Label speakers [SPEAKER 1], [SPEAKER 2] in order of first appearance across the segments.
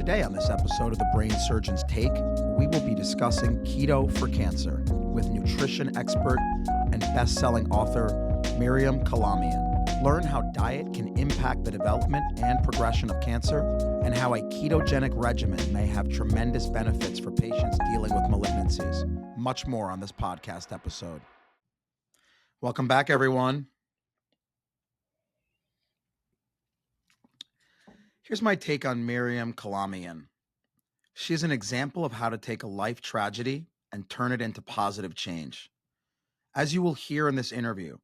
[SPEAKER 1] Today on this episode of The Brain Surgeon's Take, we will be discussing keto for cancer with nutrition expert and best-selling author Miriam Kalamian. Learn how diet can impact the development and progression of cancer and how a ketogenic regimen may have tremendous benefits for patients dealing with malignancies. Much more on this podcast episode. Welcome back, everyone. Here's my take on Miriam Kalamian. She's an example of how to take a life tragedy and turn it into positive change. As you will hear in this interview,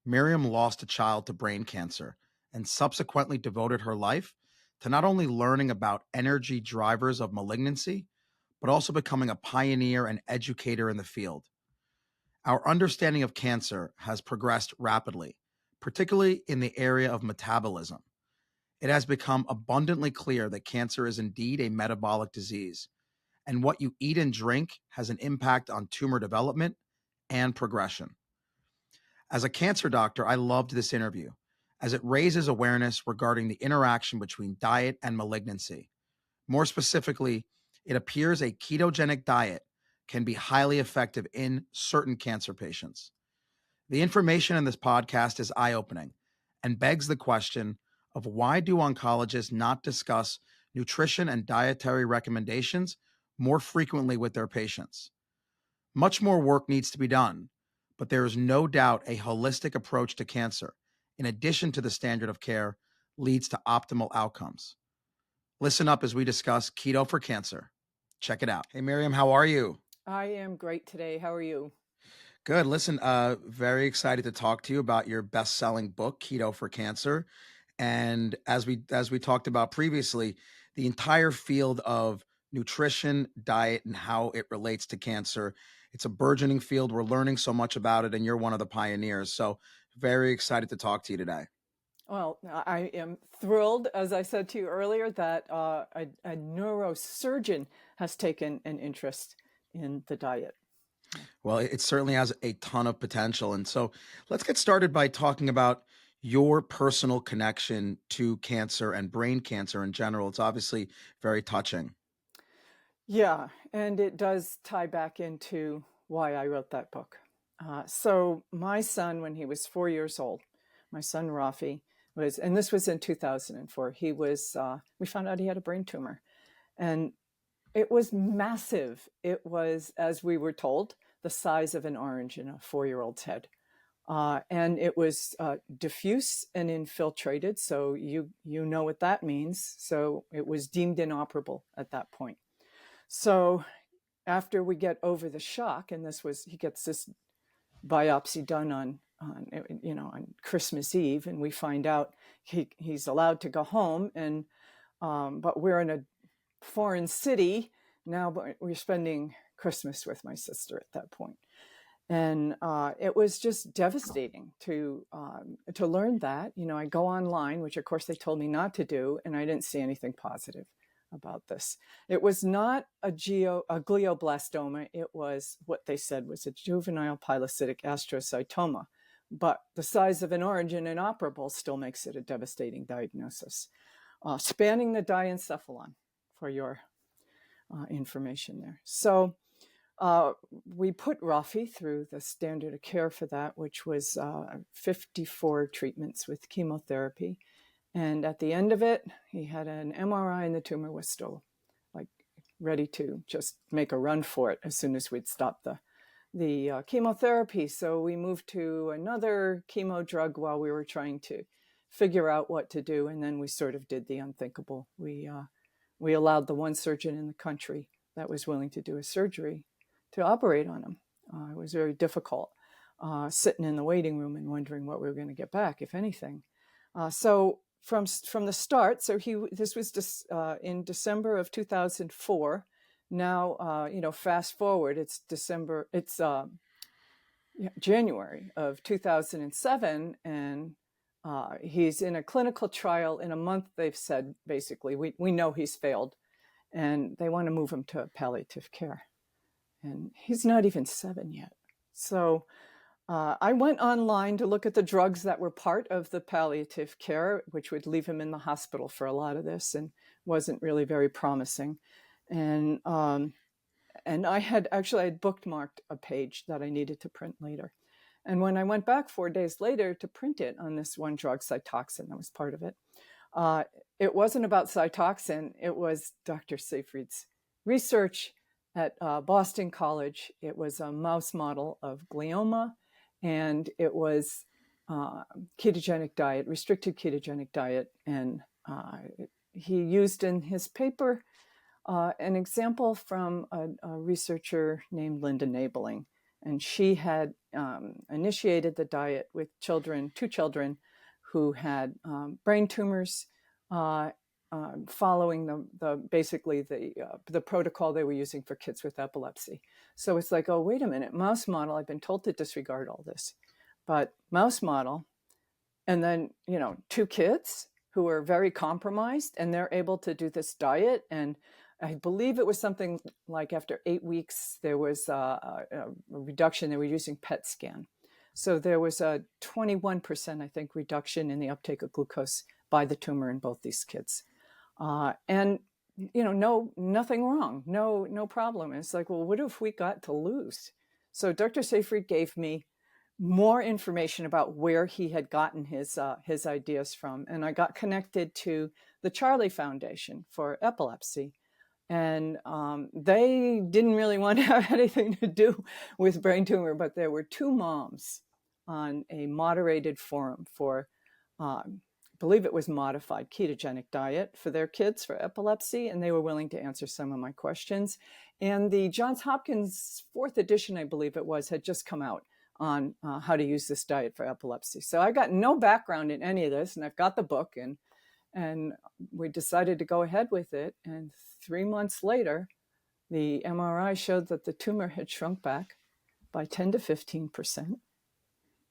[SPEAKER 1] Miriam lost a child to brain cancer and subsequently devoted her life to not only learning about energy drivers of malignancy, but also becoming a pioneer and educator in the field. Our understanding of cancer has progressed rapidly, particularly in the area of metabolism. It has become abundantly clear that cancer is indeed a metabolic disease, and what you eat and drink has an impact on tumor development and progression. As a cancer doctor, I loved this interview, as it raises awareness regarding the interaction between diet and malignancy. More specifically, it appears a ketogenic diet can be highly effective in certain cancer patients. The information in this podcast is eye-opening and begs the question of why do oncologists not discuss nutrition and dietary recommendations more frequently with their patients? Much more work needs to be done, but there is no doubt a holistic approach to cancer, in addition to the standard of care, leads to optimal outcomes. Listen up as we discuss keto for cancer. Check it out. Hey, Miriam, how are you?
[SPEAKER 2] I am great today. How are you?
[SPEAKER 1] Good. Listen, very excited to talk to you about your best-selling book, Keto for Cancer. And as we talked about previously, the entire field of nutrition, diet, and how it relates to cancer, it's a burgeoning field. We're learning so much about it, and you're one of the pioneers. So very excited to talk to you today.
[SPEAKER 2] Well, I am thrilled, as I said to you earlier, that a neurosurgeon has taken an interest in the diet.
[SPEAKER 1] Well, it certainly has a ton of potential. And so let's get started by talking about your personal connection to cancer and brain cancer in general. It's obviously very touching.
[SPEAKER 2] Yeah, and it does tie back into why I wrote that book. So my son, when he was 4 years old, my son Raffi was, and this was in 2004, we found out he had a brain tumor. And it was massive. It was, as we were told, the size of an orange in a 4-year-old's head. And it was diffuse and infiltrated. So you know what that means. So it was deemed inoperable at that point. So after we get over the shock, and he gets this biopsy done on Christmas Eve, and we find out he's allowed to go home, and but we're in a foreign city now, but we're spending Christmas with my sister at that point. And it was just devastating to learn that. I go online, which of course they told me not to do, and I didn't see anything positive about this. It was not a glioblastoma. It was what they said was a juvenile pilocytic astrocytoma. But the size of an orange and inoperable still makes it a devastating diagnosis. Spanning the diencephalon, for your information there. So we put Raffi through the standard of care for that, which was 54 treatments with chemotherapy. And at the end of it, he had an MRI and the tumor was still ready to just make a run for it as soon as we'd stopped the chemotherapy. So we moved to another chemo drug while we were trying to figure out what to do. And then we sort of did the unthinkable. We allowed the one surgeon in the country that was willing to do a surgery to operate on him. It was very difficult, sitting in the waiting room and wondering what we were going to get back, if anything. So from the start, so this was just in December of 2004. Now, fast forward, it's January of 2007, and he's in a clinical trial. In a month, they've said, basically, we know he's failed, and they want to move him to palliative care. And he's not even 7 yet. So I went online to look at the drugs that were part of the palliative care, which would leave him in the hospital for a lot of this. And wasn't really very promising. And I had bookmarked a page that I needed to print later. And when I went back 4 days later to print it on this one drug, Cytoxan, that was part of it, it wasn't about Cytoxan. It was Dr. Seyfried's research at Boston College. It was a mouse model of glioma, and it was ketogenic diet, restricted ketogenic diet. And he used in his paper an example from a researcher named Linda Nabling. And she had initiated the diet with two children who had brain tumors, following the protocol they were using for kids with epilepsy. So it's like, oh, wait a minute, mouse model, I've been told to disregard all this. But mouse model, and then, two kids who are very compromised, and they're able to do this diet. And I believe it was something like after 8 weeks, there was a reduction. They were using PET scan. So there was a 21%, I think, reduction in the uptake of glucose by the tumor in both these kids. And, nothing wrong, no problem. And it's like, well, what have we got to lose? So Dr. Seyfried gave me more information about where he had gotten his ideas from. And I got connected to the Charlie Foundation for Epilepsy. And they didn't really want to have anything to do with brain tumor, but there were two moms on a moderated forum for, I believe it was modified ketogenic diet for their kids for epilepsy, and they were willing to answer some of my questions. And the Johns Hopkins 4th edition, I believe it was, had just come out on how to use this diet for epilepsy. So I got no background in any of this, and I've got the book, and we decided to go ahead with it. And 3 months later, the MRI showed that the tumor had shrunk back by 10 to 15%,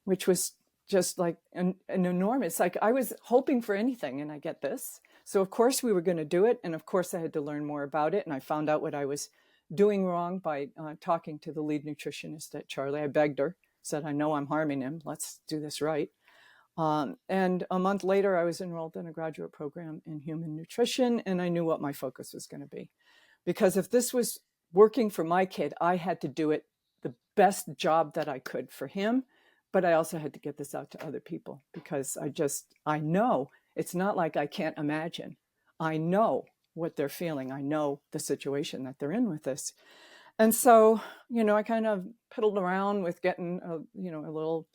[SPEAKER 2] which was just like an enormous, like I was hoping for anything, and I get this. So of course we were going to do it. And of course I had to learn more about it. And I found out what I was doing wrong by talking to the lead nutritionist at Charlie. I begged her, said, I know I'm harming him. Let's do this right. And a month later, I was enrolled in a graduate program in human nutrition, and I knew what my focus was going to be. Because if this was working for my kid, I had to do it the best job that I could for him, but I also had to get this out to other people, because I know it's not like I can't imagine. I know what they're feeling. I know the situation that they're in with this. And so, I kind of piddled around with getting a little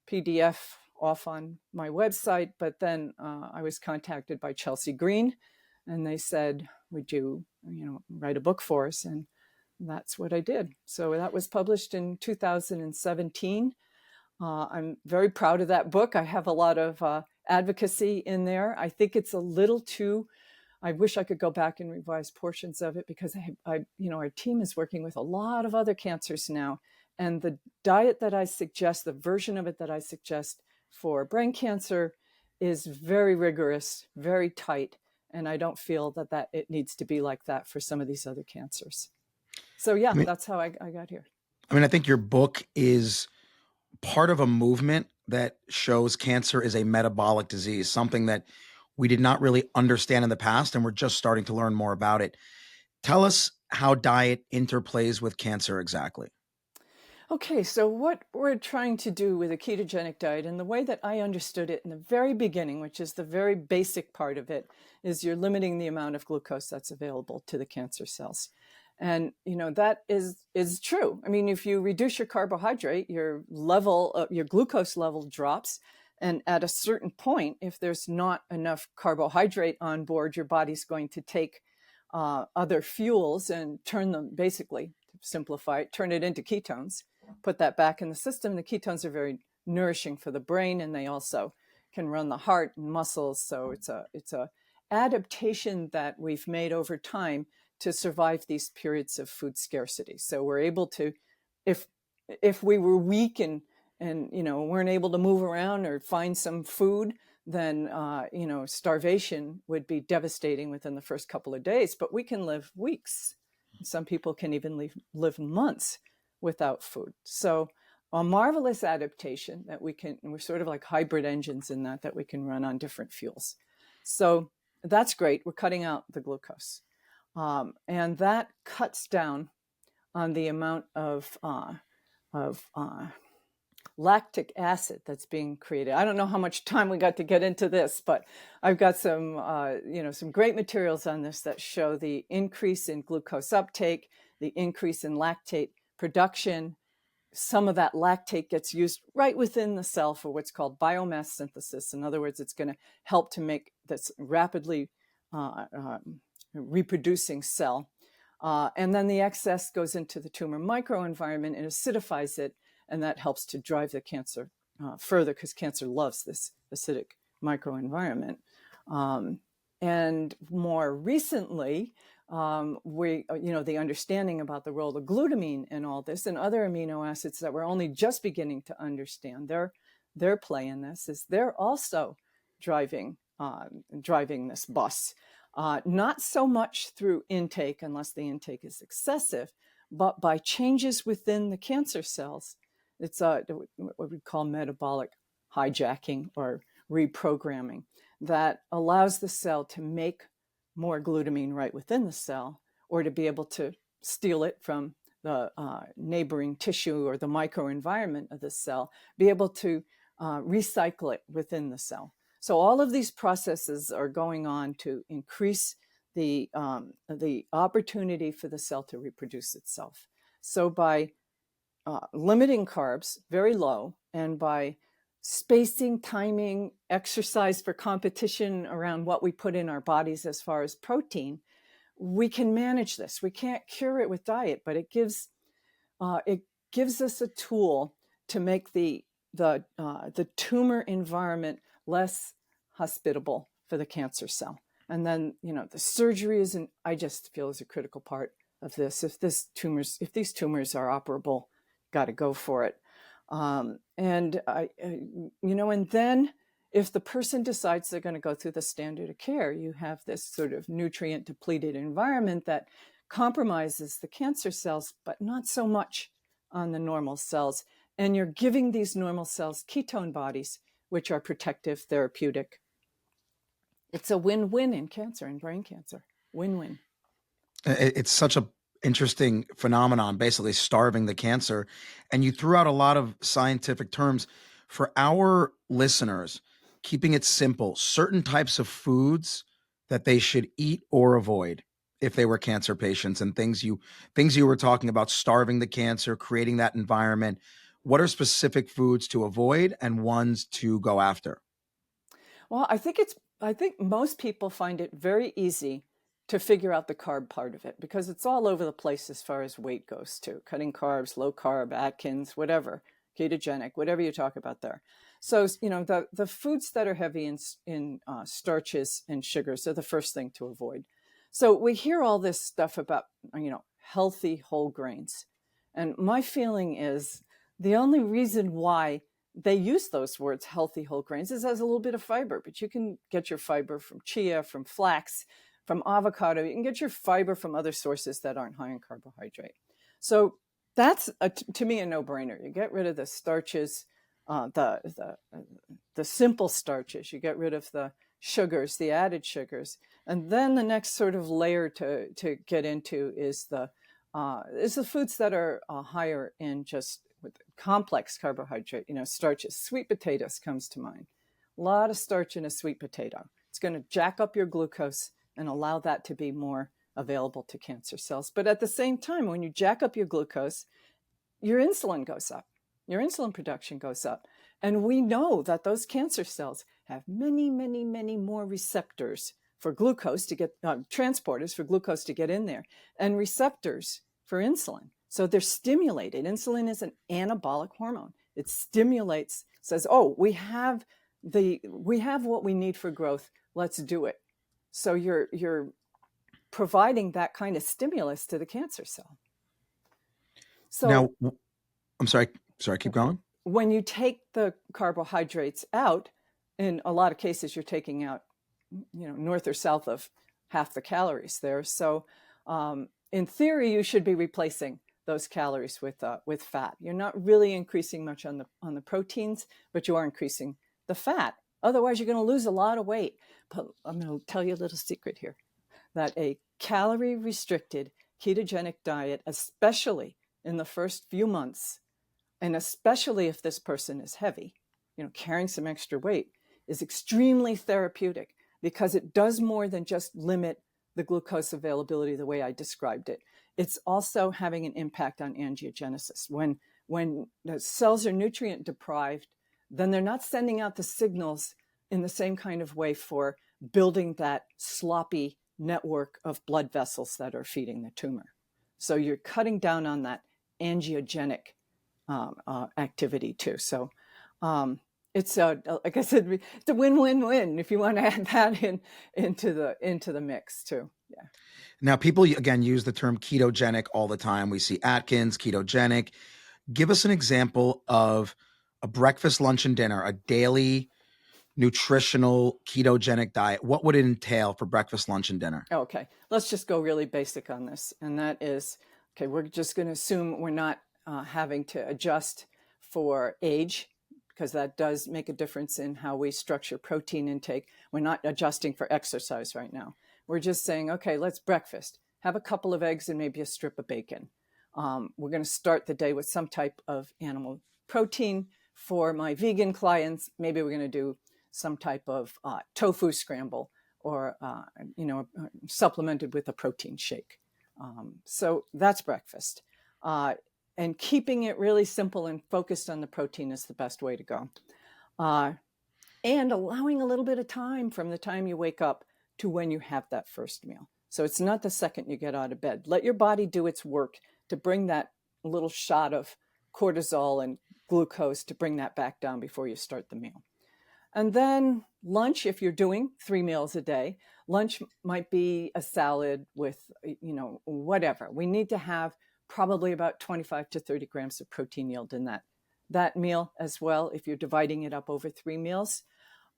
[SPEAKER 2] PDF off on my website, but then I was contacted by Chelsea Green, and they said, would you, write a book for us? And that's what I did. So that was published in 2017. I'm very proud of that book. I have a lot of advocacy in there. I think it's a little too, I wish I could go back and revise portions of it, because our team is working with a lot of other cancers now. And the diet that I suggest, the version of it that I suggest for brain cancer, is very rigorous, very tight. And I don't feel that it needs to be like that for some of these other cancers. So yeah, that's how I got here.
[SPEAKER 1] I think your book is part of a movement that shows cancer is a metabolic disease, something that we did not really understand in the past, and we're just starting to learn more about it. Tell us how diet interplays with cancer exactly.
[SPEAKER 2] Okay, so what we're trying to do with a ketogenic diet, and the way that I understood it in the very beginning, which is the very basic part of it, is you're limiting the amount of glucose that's available to the cancer cells. And, that is true. If you reduce your carbohydrate, your glucose level drops. And at a certain point, if there's not enough carbohydrate on board, your body's going to take other fuels and turn them, basically, to simplify it, turn it into ketones, put that back in the system. The ketones are very nourishing for the brain, and they also can run the heart and muscles. So it's a adaptation that we've made over time to survive these periods of food scarcity. So we're able to, if we were weak and weren't able to move around or find some food, then starvation would be devastating within the first couple of days. But we can live weeks. Some people can even live months without food. So a marvelous adaptation that we're sort of like hybrid engines in that we can run on different fuels. So that's great. We're cutting out the glucose. And that cuts down on the amount of lactic acid that's being created. I don't know how much time we got to get into this, but I've got some, some great materials on this that show the increase in glucose uptake, the increase in lactate production. Some of that lactate gets used right within the cell for what's called biomass synthesis. In other words, it's going to help to make this rapidly reproducing cell. And then the excess goes into the tumor microenvironment and acidifies it, and that helps to drive the cancer further, because cancer loves this acidic microenvironment. And more recently, the understanding about the role of glutamine in all this and other amino acids that we're only just beginning to understand their play in this is they're also driving this bus. Not so much through intake, unless the intake is excessive, but by changes within the cancer cells. It's what we call metabolic hijacking or reprogramming that allows the cell to make more glutamine right within the cell, or to be able to steal it from the neighboring tissue or the microenvironment of the cell, be able to recycle it within the cell. So all of these processes are going on to increase the opportunity for the cell to reproduce itself. So by limiting carbs very low, and by spacing, timing, exercise for competition around what we put in our bodies as far as protein, we can manage this. We can't cure it with diet, but it gives us a tool to make the tumor environment less hospitable for the cancer cell. And then, the surgery I just feel is a critical part of this. If these tumors are operable, got to go for it. And then if the person decides they're going to go through the standard of care, you have this sort of nutrient depleted environment that compromises the cancer cells, but not so much on the normal cells. And you're giving these normal cells ketone bodies, which are protective, therapeutic. It's a win-win in cancer, in brain cancer. Win-win.
[SPEAKER 1] It's such a interesting phenomenon, basically starving the cancer. And you threw out a lot of scientific terms for our listeners, keeping it simple, certain types of foods that they should eat or avoid if they were cancer patients, and things you were talking about, starving the cancer, creating that environment. What are specific foods to avoid and ones to go after?
[SPEAKER 2] Well, I think most people find it very easy to figure out the carb part of it, because it's all over the place as far as weight goes too. Cutting carbs, low carb, Atkins, whatever, ketogenic, whatever you talk about there. So, the foods that are heavy in starches and sugars are the first thing to avoid. So we hear all this stuff about, healthy whole grains. And my feeling is the only reason why they use those words, healthy whole grains, is as a little bit of fiber, but you can get your fiber from chia, from flax, from avocado. You can get your fiber from other sources that aren't high in carbohydrate. So that's, to me, a no-brainer. You get rid of the starches, the simple starches. You get rid of the sugars, the added sugars. And then the next sort of layer to get into is the foods that are higher in just with complex carbohydrate, starches. Sweet potatoes comes to mind. A lot of starch in a sweet potato. It's going to jack up your glucose and allow that to be more available to cancer cells. But at the same time, when you jack up your glucose, your insulin goes up. Your insulin production goes up. And we know that those cancer cells have many, many, many more receptors for glucose to get, transporters for glucose to get in there, and receptors for insulin. So they're stimulated. Insulin is an anabolic hormone. It stimulates, says, oh, we have what we need for growth. Let's do it. So you're providing that kind of stimulus to the cancer cell. So
[SPEAKER 1] now, I'm sorry, keep going.
[SPEAKER 2] When you take the carbohydrates out, in a lot of cases, you're taking out, north or south of half the calories there. So in theory, you should be replacing those calories with fat. You're not really increasing much on the proteins, but you are increasing the fat Otherwise, you're going to lose a lot of weight. But I'm going to tell you a little secret here, that a calorie restricted ketogenic diet, especially in the first few months, and especially if this person is heavy, carrying some extra weight, is extremely therapeutic, because it does more than just limit the glucose availability the way I described it. It's also having an impact on angiogenesis. When the cells are nutrient deprived, then they're not sending out the signals in the same kind of way for building that sloppy network of blood vessels that are feeding the tumor. So you're cutting down on that angiogenic activity too. So it's like I said, it's a win-win-win if you want to add that into the mix too. Yeah.
[SPEAKER 1] Now, people again use the term ketogenic all the time. We see Atkins, ketogenic. Give us an example of a breakfast, lunch, and dinner, a daily nutritional ketogenic diet. What would it entail for breakfast, lunch, and dinner?
[SPEAKER 2] Okay, let's just go really basic on this. And that is, okay, we're just going to assume we're not having to adjust for age, because that does make a difference in how we structure protein intake. We're not adjusting for exercise right now. We're just saying, okay, let's breakfast. Have a couple of eggs and maybe a strip of bacon. We're going to start the day with some type of animal protein. For my vegan clients, maybe we're going to do some type of tofu scramble, or supplemented with a protein shake. So that's breakfast. And keeping it really simple and focused on the protein is the best way to go. And allowing a little bit of time from the time you wake up to when you have that first meal. So it's not the second you get out of bed. Let your body do its work to bring that little shot of cortisol and glucose to bring that back down before you start the meal. And then lunch, if you're doing 3 meals a day, lunch might be a salad with, whatever. We need to have probably about 25 to 30 grams of protein yield in that meal as well, if you're dividing it up over 3 meals.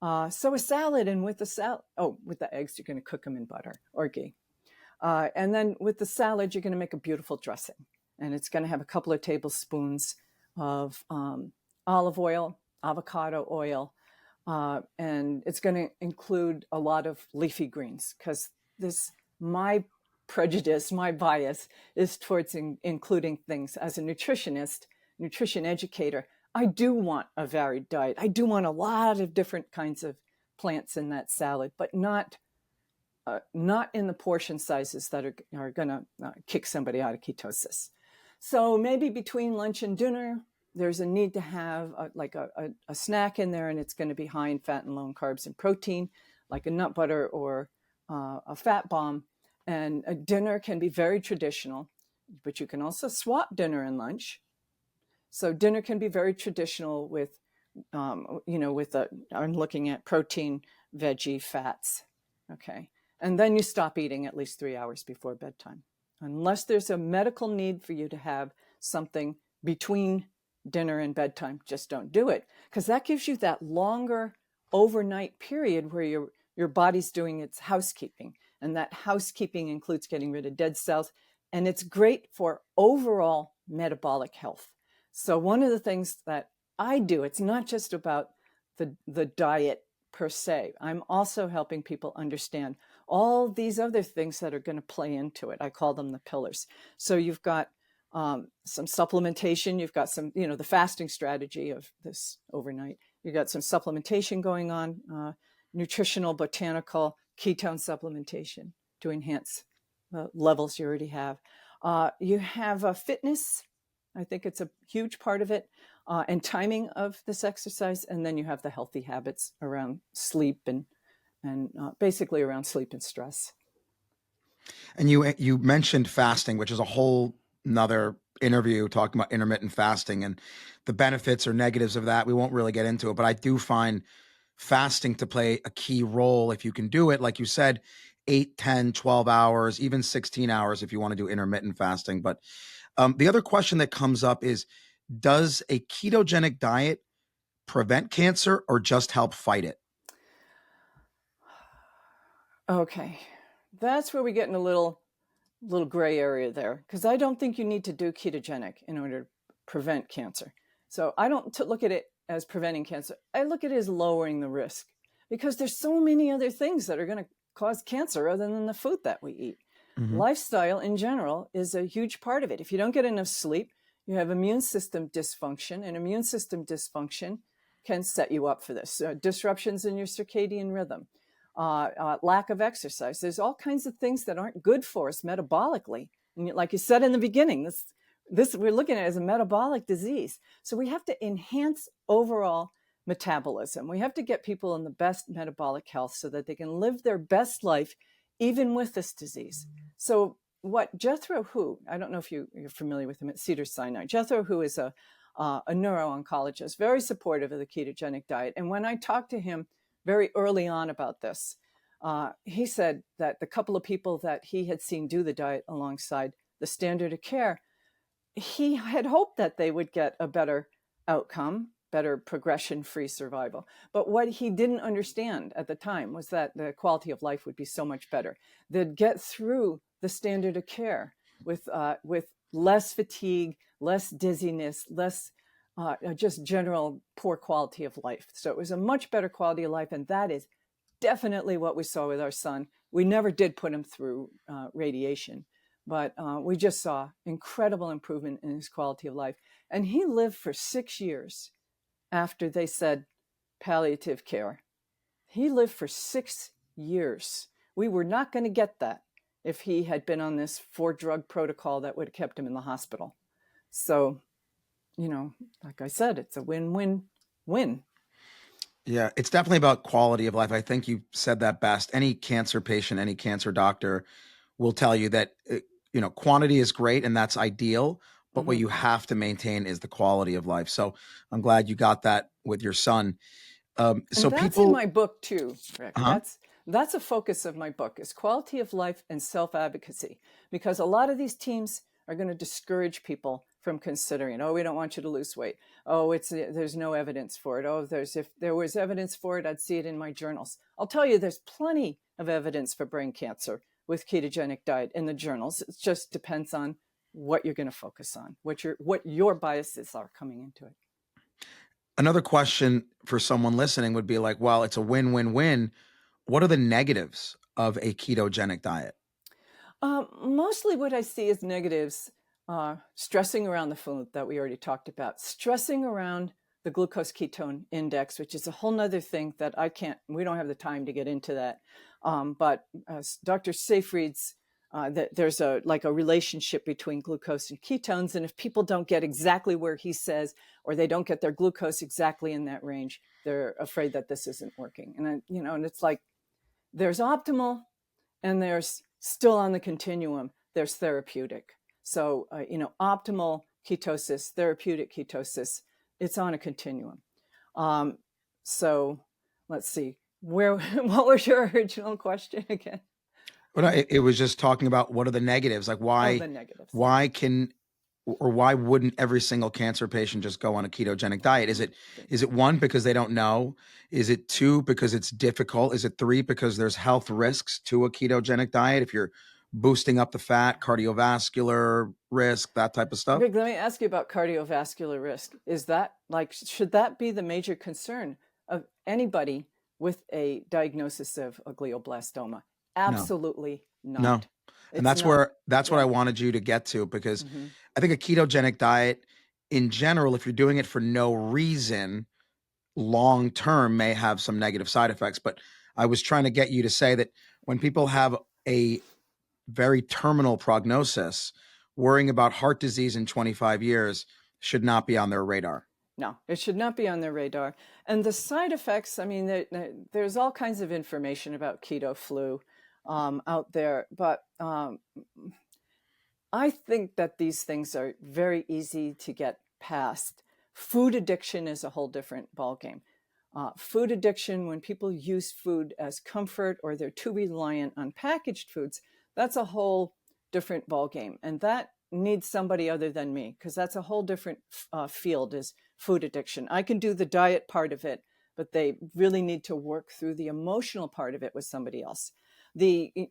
[SPEAKER 2] So a salad, and with the eggs, you're going to cook them in butter or ghee. And then with the salad, you're going to make a beautiful dressing. And it's going to have a couple of tablespoons of olive oil, avocado oil, and it's going to include a lot of leafy greens, because my prejudice, my bias is towards including things. As a nutritionist, nutrition educator, I do want a varied diet. I do want a lot of different kinds of plants in that salad, but not in the portion sizes that are going to kick somebody out of ketosis. So maybe between lunch and dinner, there's a need to have a snack in there, and it's going to be high in fat and low in carbs and protein, like a nut butter or a fat bomb. And a dinner can be very traditional, but you can also swap dinner and lunch. So dinner can be very traditional with, I'm looking at protein, veggie, fats. Okay. And then you stop eating at least 3 hours before bedtime. Unless there's a medical need for you to have something between dinner and bedtime, just don't do it, because that gives you that longer overnight period where your body's doing its housekeeping. And that housekeeping includes getting rid of dead cells. And it's great for overall metabolic health. So one of the things that I do, it's not just about the diet per se. I'm also helping people understand all these other things that are going to play into it. I call them the pillars. So you've got some supplementation. You've got some, the fasting strategy of this overnight. You've got some supplementation going on, nutritional, botanical, ketone supplementation to enhance the levels you already have. You have fitness. I think it's a huge part of it, and timing of this exercise. And then you have the healthy habits around sleep and basically around sleep and stress.
[SPEAKER 1] And you mentioned fasting, which is a whole another interview talking about intermittent fasting and the benefits or negatives of that. We won't really get into it, but I do find fasting to play a key role if you can do it. Like you said, 8, 10, 12 hours, even 16 hours if you want to do intermittent fasting. But the other question that comes up is, does a ketogenic diet prevent cancer or just help fight it?
[SPEAKER 2] Okay, that's where we get in a little gray area there, because I don't think you need to do ketogenic in order to prevent cancer. So I don't look at it as preventing cancer. I look at it as lowering the risk because there's so many other things that are going to cause cancer other than the food that we eat. Lifestyle in general is a huge part of it. If you don't get enough sleep, you have immune system dysfunction, and immune system dysfunction can set you up for this. Disruptions in your circadian rhythm, lack of exercise. There's all kinds of things that aren't good for us metabolically. And like you said in the beginning, this we're looking at as a metabolic disease. So we have to enhance overall metabolism. We have to get people in the best metabolic health so that they can live their best life even with this disease. So what Jethro Hu, I don't know if you're familiar with him at Cedars-Sinai. Jethro Hu is a neuro-oncologist, very supportive of the ketogenic diet. And when I talked to him very early on about this, he said that the couple of people that he had seen do the diet alongside the standard of care, he had hoped that they would get a better outcome, better progression-free survival. But what he didn't understand at the time was that the quality of life would be so much better. They'd get through the standard of care with less fatigue, less dizziness, less just general poor quality of life. So it was a much better quality of life, and that is definitely what we saw with our son. We never did put him through radiation, but we just saw incredible improvement in his quality of life. And he lived for 6 years after they said palliative care. He lived for 6 years. We were not going to get that if he had been on this 4-drug protocol that would have kept him in the hospital. So, like I said, it's a win-win-win.
[SPEAKER 1] Yeah, it's definitely about quality of life. I think you said that best. Any cancer patient, any cancer doctor will tell you that, quantity is great and that's ideal, but what you have to maintain is the quality of life. So I'm glad you got that with your son.
[SPEAKER 2] So that's people in my book too, Rick. That's a focus of my book, is quality of life and self-advocacy, because a lot of these teams are going to discourage people from considering, we don't want you to lose weight. There's no evidence for it. If there was evidence for it, I'd see it in my journals. I'll tell you, there's plenty of evidence for brain cancer with ketogenic diet in the journals. It just depends on what you're going to focus on, what your biases are coming into it.
[SPEAKER 1] Another question for someone listening would be like, well, it's a win-win-win. What are the negatives of a ketogenic diet?
[SPEAKER 2] Mostly what I see as negatives, stressing around the food that we already talked about, stressing around the glucose ketone index, which is a whole nother thing that we don't have the time to get into that. But Dr. Seyfried's, there's a relationship between glucose and ketones. And if people don't get exactly where he says, or they don't get their glucose exactly in that range, they're afraid that this isn't working. And, and it's like, there's optimal and there's still on the continuum, there's therapeutic. So, optimal ketosis, therapeutic ketosis, it's on a continuum. So let's see, what was your original question again?
[SPEAKER 1] Well, it was just talking about what are the negatives, like why why wouldn't every single cancer patient just go on a ketogenic diet? Is it 1, because they don't know? Is it 2, because it's difficult? Is it 3, because there's health risks to a ketogenic diet? If you're boosting up the fat, cardiovascular risk, that type of stuff.
[SPEAKER 2] Rick, let me ask you about cardiovascular risk. Is that should that be the major concern of anybody with a diagnosis of a glioblastoma? Absolutely not.
[SPEAKER 1] No. And that's what I wanted you to get to, because I think a ketogenic diet in general, if you're doing it for no reason, long term may have some negative side effects. But I was trying to get you to say that when people have a very terminal prognosis, worrying about heart disease in 25 years should not be on their radar.
[SPEAKER 2] No, it should not be on their radar. And the side effects, there's all kinds of information about keto flu out there, but I think that these things are very easy to get past. Food addiction is a whole different ballgame. Food addiction, when people use food as comfort or they're too reliant on packaged foods, that's a whole different ballgame. And that needs somebody other than me, because that's a whole different field, is food addiction. I can do the diet part of it, but they really need to work through the emotional part of it with somebody else. The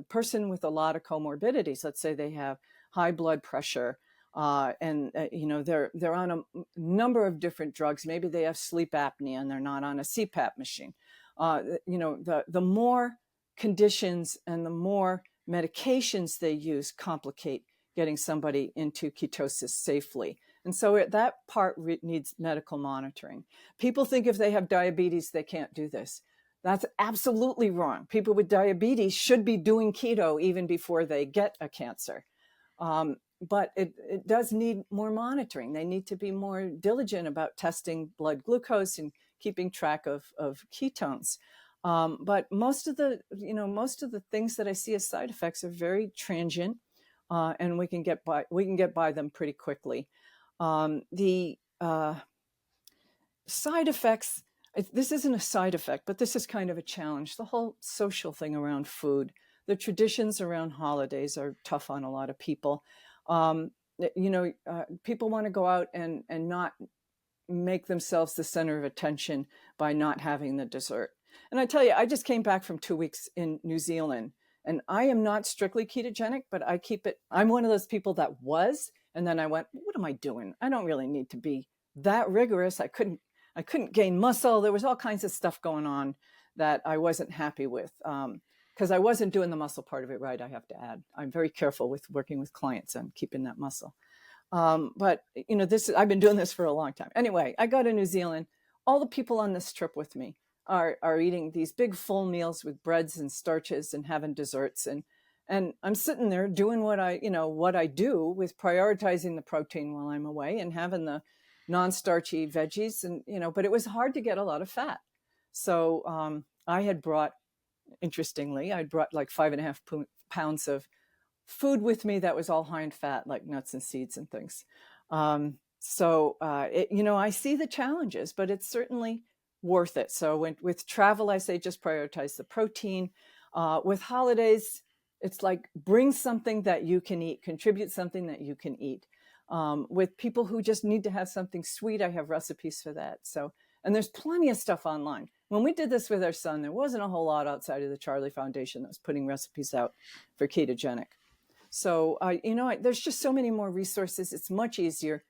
[SPEAKER 2] person with a lot of comorbidities, let's say they have high blood pressure They're on a number of different drugs. Maybe they have sleep apnea and they're not on a CPAP machine. The more conditions and the more medications they use complicate getting somebody into ketosis safely. And so that part needs medical monitoring. People think if they have diabetes, they can't do this. That's absolutely wrong. People with diabetes should be doing keto even before they get a cancer. But it does need more monitoring. They need to be more diligent about testing blood glucose and keeping track of ketones. But most of the things that I see as side effects are very transient, and we can get by them pretty quickly. The side effects. This isn't a side effect, but this is kind of a challenge. The whole social thing around food, the traditions around holidays are tough on a lot of people. People want to go out and not make themselves the center of attention by not having the dessert. And I tell you, I just came back from 2 weeks in New Zealand, and I am not strictly ketogenic, but I keep it. I'm one of those people that was, and then I went, what am I doing? I don't really need to be that rigorous. I couldn't gain muscle. There was all kinds of stuff going on that I wasn't happy with. Because I wasn't doing the muscle part of it right, I have to add. I'm very careful with working with clients on keeping that muscle. But I've been doing this for a long time. Anyway, I go to New Zealand. All the people on this trip with me are eating these big full meals with breads and starches and having desserts. And I'm sitting there doing what I do with prioritizing the protein while I'm away and having the non-starchy veggies. But it was hard to get a lot of fat. So Interestingly, I brought like 5.5 pounds of food with me that was all high in fat, like nuts and seeds and things. I see the challenges, but it's certainly worth it. So with travel, I say just prioritize the protein. With holidays, it's like bring something that you can eat, contribute something that you can eat. With people who just need to have something sweet, I have recipes for that. And there's plenty of stuff online. When we did this with our son, there wasn't a whole lot outside of the Charlie Foundation that was putting recipes out for ketogenic. So, there's just so many more resources. It's much easier.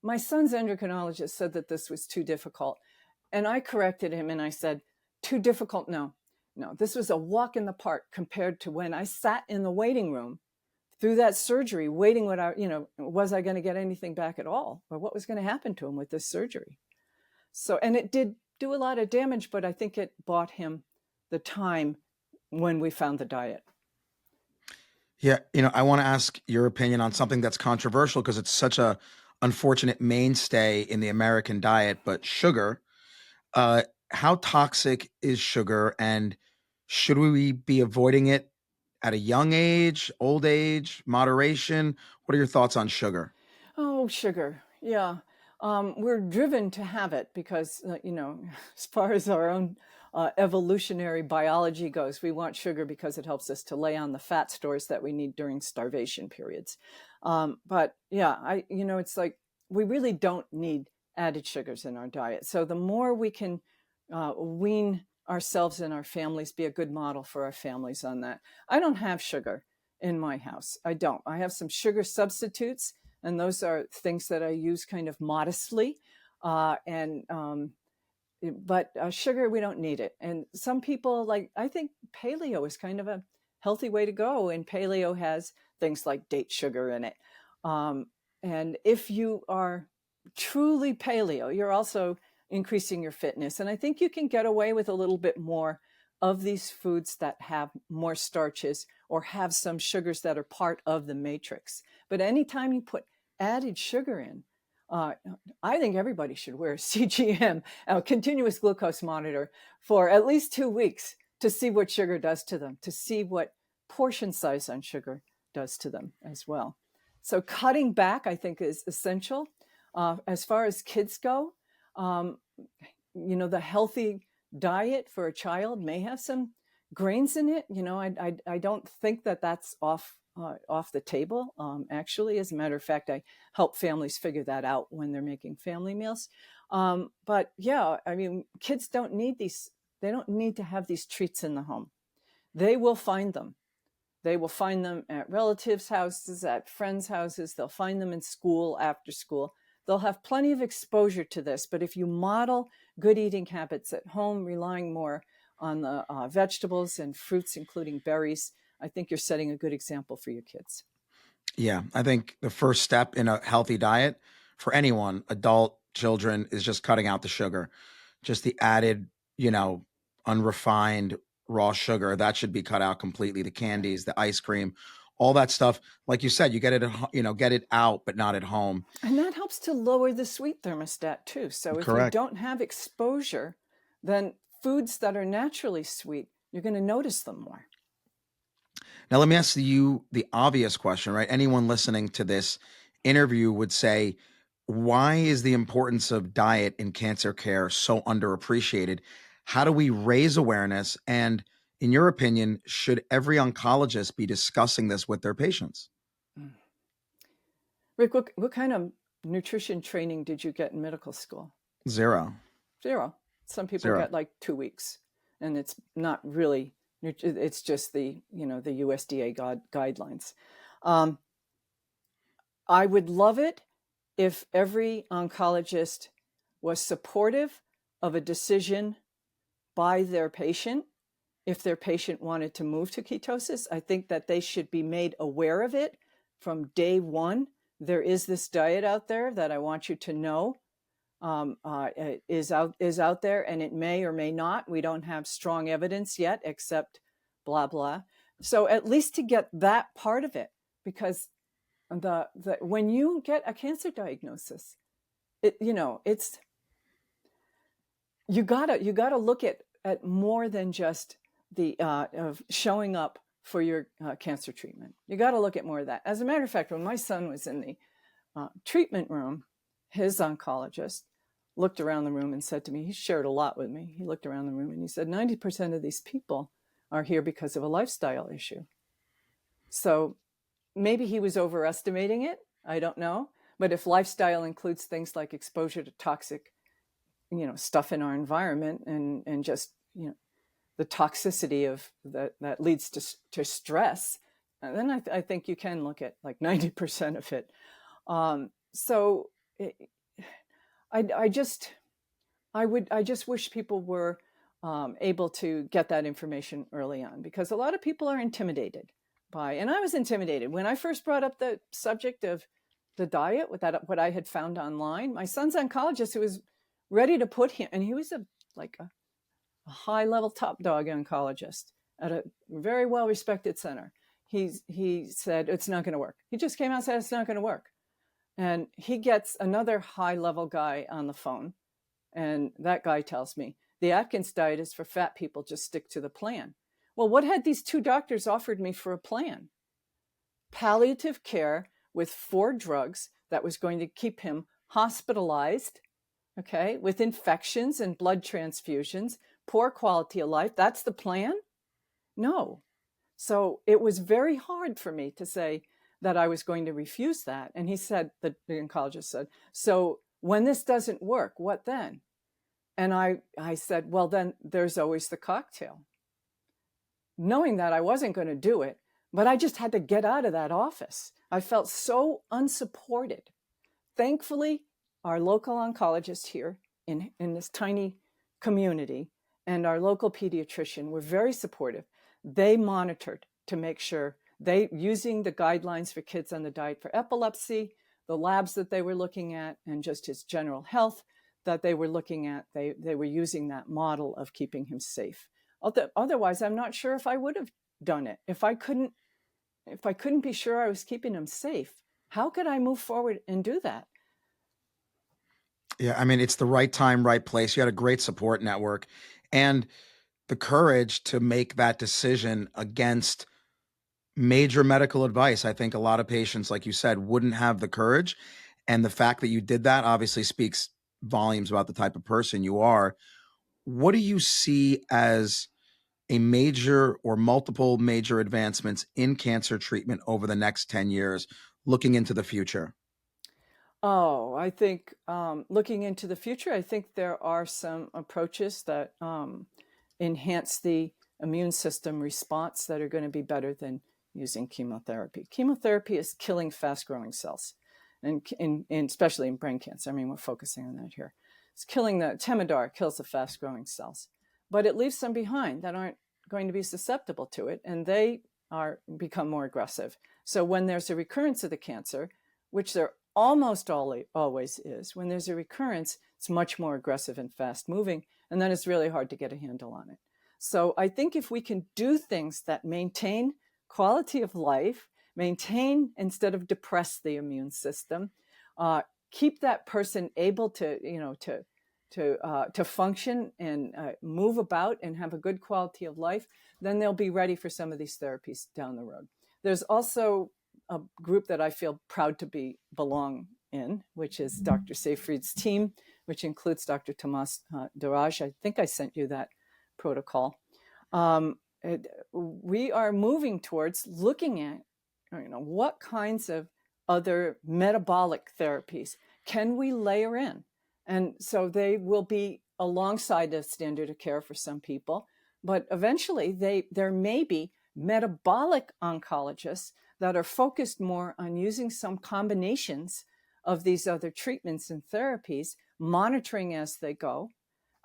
[SPEAKER 2] My son's endocrinologist said that this was too difficult. And I corrected him and I said, too difficult? No, this was a walk in the park compared to when I sat in the waiting room through that surgery, waiting was I going to get anything back at all? Or what was going to happen to him with this surgery? So, and it did do a lot of damage, but I think it bought him the time when we found the diet.
[SPEAKER 1] Yeah, I want to ask your opinion on something that's controversial because it's such a unfortunate mainstay in the American diet, but sugar. How toxic is sugar, and should we be avoiding it at a young age, old age, moderation? What are your thoughts on sugar?
[SPEAKER 2] Oh, sugar. Yeah. We're driven to have it because, as far as our own evolutionary biology goes, we want sugar because it helps us to lay on the fat stores that we need during starvation periods. But yeah, it's like we really don't need added sugars in our diet. So the more we can wean ourselves and our families, be a good model for our families on that. I don't have sugar in my house. I don't. I have some sugar substitutes, and those are things that I use kind of modestly. But sugar, we don't need it. And some people I think paleo is kind of a healthy way to go. And paleo has things like date sugar in it. And if you are truly paleo, you're also increasing your fitness. And I think you can get away with a little bit more of these foods that have more starches or have some sugars that are part of the matrix. But anytime you put added sugar in, I think everybody should wear a CGM, a continuous glucose monitor, for at least 2 weeks to see what sugar does to them, to see what portion size on sugar does to them as well. So cutting back, I think, is essential. As far as kids go, the healthy diet for a child may have some grains in it. I don't think that that's off the table. Actually, as a matter of fact, I help families figure that out when they're making family meals. But yeah, I mean, kids don't need these. They don't need to have these treats in the home. They will find them. They will find them at relatives' houses, at friends' houses. They'll find them in school, after school. They'll have plenty of exposure to this. But if you model good eating habits at home, relying more on the vegetables and fruits, including berries, I think you're setting a good example for your kids.
[SPEAKER 1] Yeah, I think the first step in a healthy diet for anyone, adult, children, is just cutting out the sugar. Just the added, unrefined raw sugar, that should be cut out completely. The candies, the ice cream, all that stuff. Like you said, you get it, get it out, but not at home.
[SPEAKER 2] And that helps to lower the sweet thermostat too. So if you
[SPEAKER 1] Correct.
[SPEAKER 2] don't have exposure, then foods that are naturally sweet, you're going to notice them more.
[SPEAKER 1] Now, let me ask you the obvious question, right? Anyone listening to this interview would say, why is the importance of diet in cancer care so underappreciated? How do we raise awareness? And in your opinion, should every oncologist be discussing this with their patients?
[SPEAKER 2] Rick, what kind of nutrition training did you get in medical school?
[SPEAKER 1] Zero.
[SPEAKER 2] Some people
[SPEAKER 1] Zero.
[SPEAKER 2] get like 2 weeks, and it's not really, it's just the USDA guidelines. I would love it if every oncologist was supportive of a decision by their patient. If their patient wanted to move to ketosis, I think that they should be made aware of it from day one. There is this diet out there that I want you to know is out there, and it may or may not. We don't have strong evidence yet, except blah blah. So at least to get that part of it, because when you get a cancer diagnosis, it's you gotta look at more than just the of showing up for your cancer treatment. You got to look at more of that. As a matter of fact, when my son was in the treatment room, his oncologist looked around the room and said to me, he shared a lot with me. He looked around the room and he said, 90% of these people are here because of a lifestyle issue. So maybe he was overestimating it. I don't know. But if lifestyle includes things like exposure to toxic, stuff in our environment and just, the toxicity of that leads to stress, then I think you can look at like 90% of it. I just wish people were able to get that information early on, because a lot of people are intimidated by, and I was intimidated when I first brought up the subject of the diet with what I had found online. My son's oncologist, who was ready to put him, and he was a high-level top dog oncologist at a very well-respected center. He said, it's not going to work. He just came out and said, it's not going to work. And he gets another high-level guy on the phone, and that guy tells me, the Atkins diet is for fat people, just stick to the plan. Well, what had these two doctors offered me for a plan? Palliative care with 4 drugs that was going to keep him hospitalized, okay, with infections and blood transfusions, poor quality of life. That's the plan? No. So it was very hard for me to say that I was going to refuse that. And he said, the oncologist said, so when this doesn't work, what then? And I said, well, then there's always the cocktail. Knowing that I wasn't going to do it, but I just had to get out of that office. I felt so unsupported. Thankfully, our local oncologist here in this tiny community and our local pediatrician were very supportive. They monitored to make sure using the guidelines for kids on the diet for epilepsy, the labs that they were looking at, and just his general health that they were looking at, they were using that model of keeping him safe. Otherwise, I'm not sure if I would have done it. If I couldn't be sure I was keeping him safe, how could I move forward and do that?
[SPEAKER 1] Yeah, I mean, it's the right time, right place. You had a great support network and the courage to make that decision against major medical advice. I think a lot of patients, like you said, wouldn't have the courage. And the fact that you did that obviously speaks volumes about the type of person you are. What do you see as a major or multiple major advancements in cancer treatment over the next 10 years, looking into the future?
[SPEAKER 2] Oh, I think looking into the future, I think there are some approaches that enhance the immune system response that are going to be better than using chemotherapy. Chemotherapy is killing fast-growing cells, and especially in brain cancer. I mean, we're focusing on that here. It's killing the Temodar kills the fast-growing cells, but it leaves some behind that aren't going to be susceptible to it, and they become more aggressive. So when there's a recurrence of the cancer, which there almost always is, when there's a recurrence, it's much more aggressive and fast-moving, and then it's really hard to get a handle on it. So I think if we can do things that maintain quality of life, maintain instead of depress the immune system, keep that person able to function and move about and have a good quality of life, then they'll be ready for some of these therapies down the road. There's also a group that I feel proud to belong in, which is Dr. Seyfried's team, which includes Dr. Tomas Daraj. I think I sent you that protocol. We are moving towards looking at, what kinds of other metabolic therapies can we layer in? And so they will be alongside the standard of care for some people, but eventually there may be metabolic oncologists that are focused more on using some combinations of these other treatments and therapies, monitoring as they go.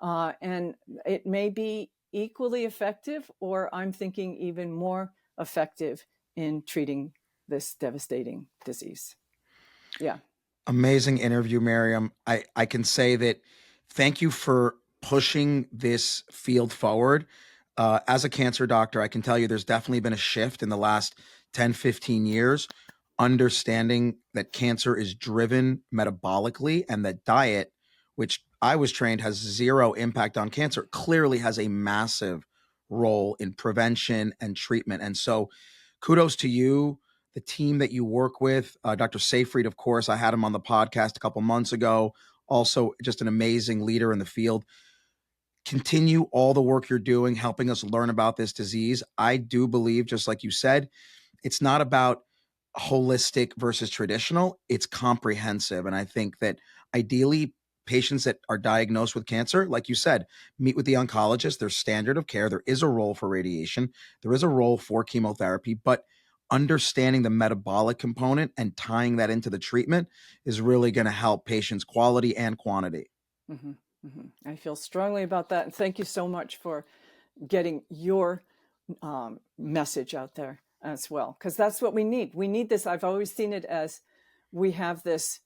[SPEAKER 2] And it may be equally effective, or I'm thinking even more effective in treating this devastating disease. Yeah.
[SPEAKER 1] Amazing interview, Miriam. I can say that thank you for pushing this field forward. As a cancer doctor, I can tell you there's definitely been a shift in the last 10, 15 years, understanding that cancer is driven metabolically and that diet, which I was trained has zero impact on cancer, clearly has a massive role in prevention and treatment. And so kudos to you, the team that you work with, Dr. Seyfried, of course, I had him on the podcast a couple months ago. Also, just an amazing leader in the field. Continue all the work you're doing, helping us learn about this disease. I do believe, just like you said, it's not about holistic versus traditional, it's comprehensive. And I think that ideally, patients that are diagnosed with cancer, like you said, meet with the oncologist. There's standard of care. There is a role for radiation. There is a role for chemotherapy, but understanding the metabolic component and tying that into the treatment is really going to help patients' quality and quantity.
[SPEAKER 2] Mm-hmm, mm-hmm. I feel strongly about that. And thank you so much for getting your message out there as well, because that's what we need. We need this. I've always seen it as we have this,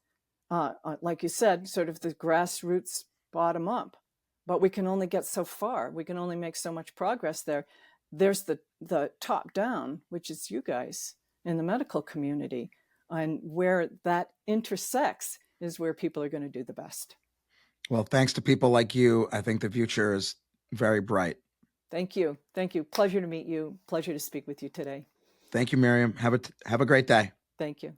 [SPEAKER 2] like you said, sort of the grassroots bottom up, but we can only get so far. We can only make so much progress there. There's the top down, which is you guys in the medical community, and where that intersects is where people are going to do the best.
[SPEAKER 1] Well, thanks to people like you, I think the future is very bright.
[SPEAKER 2] Thank you. Thank you. Pleasure to meet you. Pleasure to speak with you today.
[SPEAKER 1] Thank you, Miriam. Have a great day.
[SPEAKER 2] Thank you.